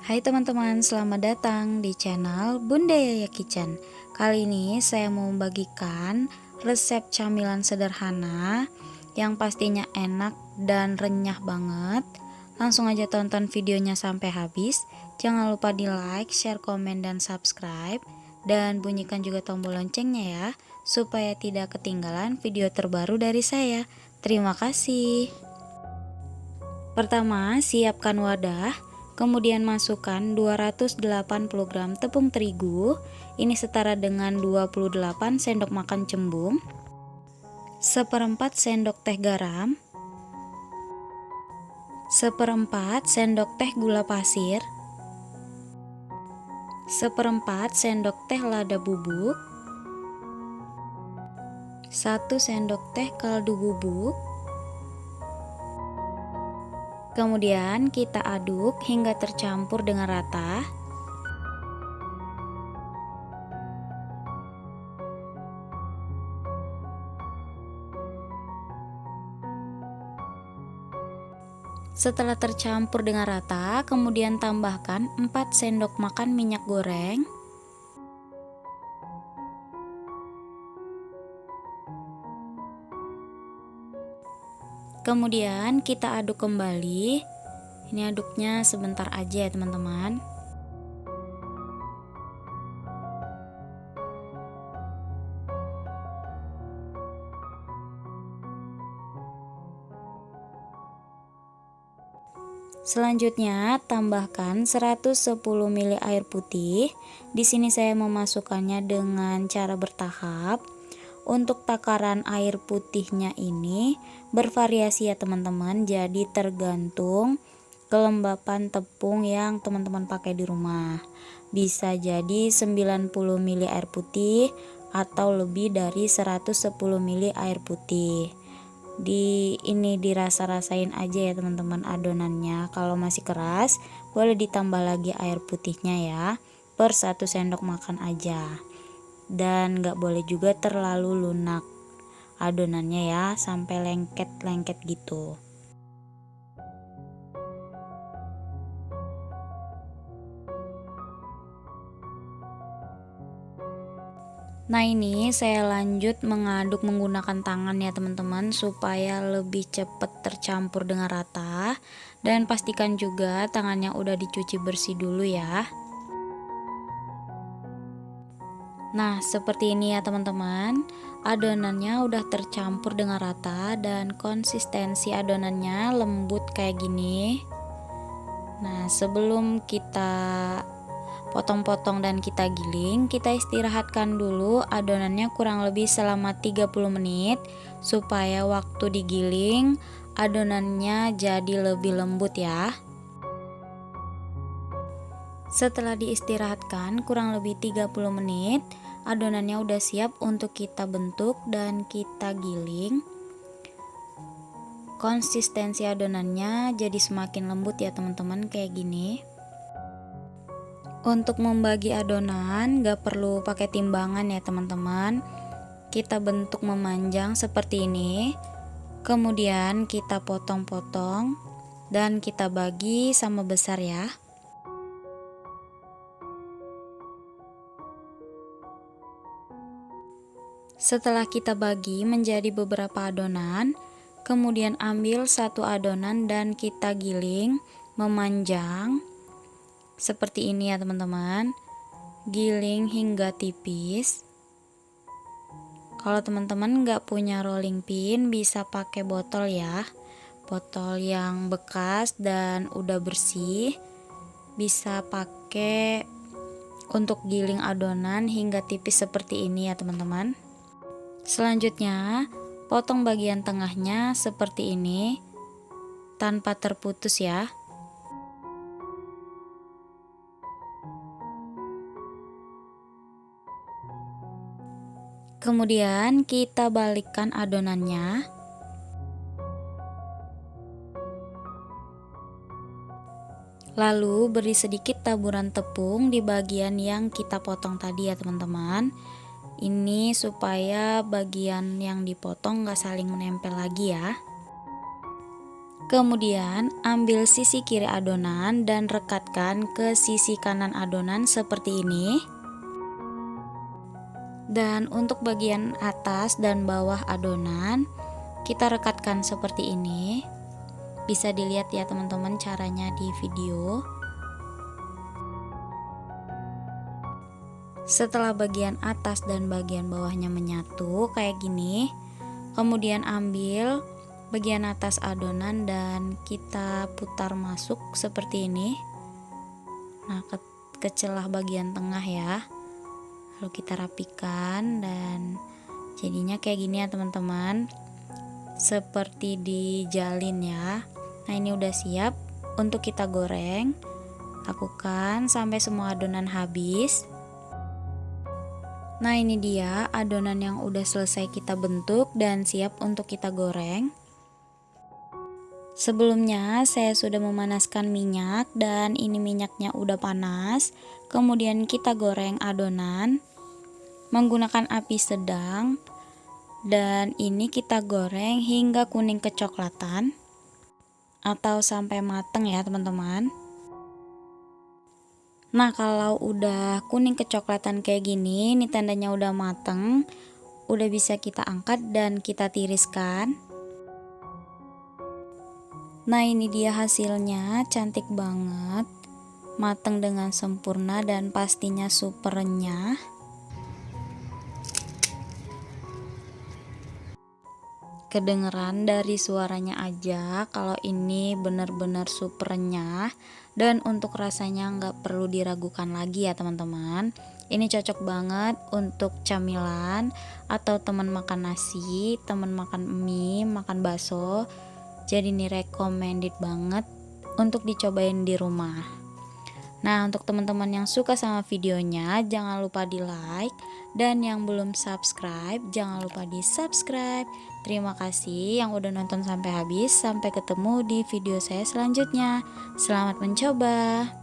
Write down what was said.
Hai teman-teman, selamat datang di channel Bunda Yaya Kitchen. Kali ini saya mau membagikan resep camilan sederhana yang pastinya enak dan renyah banget. Langsung aja tonton videonya sampai habis. Jangan lupa di like, share, komen, dan subscribe. Dan bunyikan juga tombol loncengnya ya, supaya tidak ketinggalan video terbaru dari saya. Terima kasih. Pertama, siapkan wadah. Kemudian masukkan 280 gram tepung terigu. Ini setara dengan 28 sendok makan cembung, 1/4 sendok teh garam, 1/4 sendok teh gula pasir, 1/4 sendok teh lada bubuk, 1 sendok teh kaldu bubuk. Kemudian kita aduk hingga tercampur dengan rata. Setelah tercampur dengan rata, kemudian tambahkan 4 sendok makan minyak goreng. Kemudian kita aduk kembali. Ini aduknya sebentar aja ya teman-teman. Selanjutnya tambahkan 110 ml air putih. Di sini saya memasukkannya dengan cara bertahap. Untuk takaran air putihnya ini bervariasi ya teman-teman, jadi tergantung kelembapan tepung yang teman-teman pakai di rumah. Bisa jadi 90 ml air putih atau lebih dari 110 ml air putih. Ini dirasa-rasain aja ya teman-teman adonannya. Kalau masih keras boleh ditambah lagi air putihnya ya, per 1 sendok makan aja. Dan gak boleh juga terlalu lunak adonannya ya, sampai lengket-lengket gitu. Nah, ini saya lanjut mengaduk menggunakan tangan ya teman-teman, supaya lebih cepat tercampur dengan rata. Dan pastikan juga tangannya udah dicuci bersih dulu ya. Nah, seperti ini ya teman-teman. Adonannya udah tercampur dengan rata dan konsistensi adonannya lembut kayak gini. Nah, sebelum kita potong-potong dan kita giling, kita istirahatkan dulu adonannya kurang lebih selama 30 menit supaya waktu digiling adonannya jadi lebih lembut ya. Setelah diistirahatkan kurang lebih 30 menit, adonannya udah siap untuk kita bentuk dan kita giling. Konsistensi adonannya jadi semakin lembut ya teman-teman, kayak gini. Untuk membagi adonan gak perlu pakai timbangan ya teman-teman. Kita bentuk memanjang seperti ini. Kemudian kita potong-potong dan kita bagi sama besar ya. Setelah kita bagi menjadi beberapa adonan, kemudian ambil satu adonan dan kita giling memanjang seperti ini ya teman-teman. Giling hingga tipis. Kalau teman-teman nggak punya rolling pin, bisa pakai botol ya, botol yang bekas dan udah bersih. Bisa pakai untuk giling adonan hingga tipis seperti ini ya teman-teman. Selanjutnya, potong bagian tengahnya seperti ini tanpa terputus ya. Kemudian kita balikkan adonannya. Lalu beri sedikit taburan tepung di bagian yang kita potong tadi ya teman-teman. Ini supaya bagian yang dipotong gak saling menempel lagi ya. Kemudian ambil sisi kiri adonan dan rekatkan ke sisi kanan adonan seperti ini. Dan untuk bagian atas dan bawah adonan kita rekatkan seperti ini. Bisa dilihat ya teman-teman caranya di video. Setelah bagian atas dan bagian bawahnya menyatu kayak gini, kemudian ambil bagian atas adonan dan kita putar masuk seperti ini. Nah, ke celah bagian tengah ya. Lalu kita rapikan dan jadinya kayak gini ya teman-teman. Seperti dijalin ya. Nah, ini udah siap untuk kita goreng. Lakukan sampai semua adonan habis. Nah, ini dia adonan yang udah selesai kita bentuk dan siap untuk kita goreng. Sebelumnya saya sudah memanaskan minyak dan ini minyaknya udah panas. Kemudian kita goreng adonan menggunakan api sedang dan ini kita goreng hingga kuning kecoklatan atau sampai mateng ya teman-teman. Nah, kalau udah kuning kecoklatan kayak gini, ini tandanya udah mateng. Udah bisa kita angkat dan kita tiriskan. Nah, ini dia hasilnya, cantik banget, mateng dengan sempurna dan pastinya super renyah. Kedengeran dari suaranya aja kalau ini benar-benar super renyah, dan untuk rasanya nggak perlu diragukan lagi ya teman-teman. Ini cocok banget untuk camilan atau teman makan nasi, teman makan mie, makan bakso. Jadi ini recommended banget untuk dicobain di rumah. Nah, untuk teman-teman yang suka sama videonya, jangan lupa di like, dan yang belum subscribe, jangan lupa di subscribe. Terima kasih yang udah nonton sampai habis. Sampai ketemu di video saya selanjutnya. Selamat mencoba.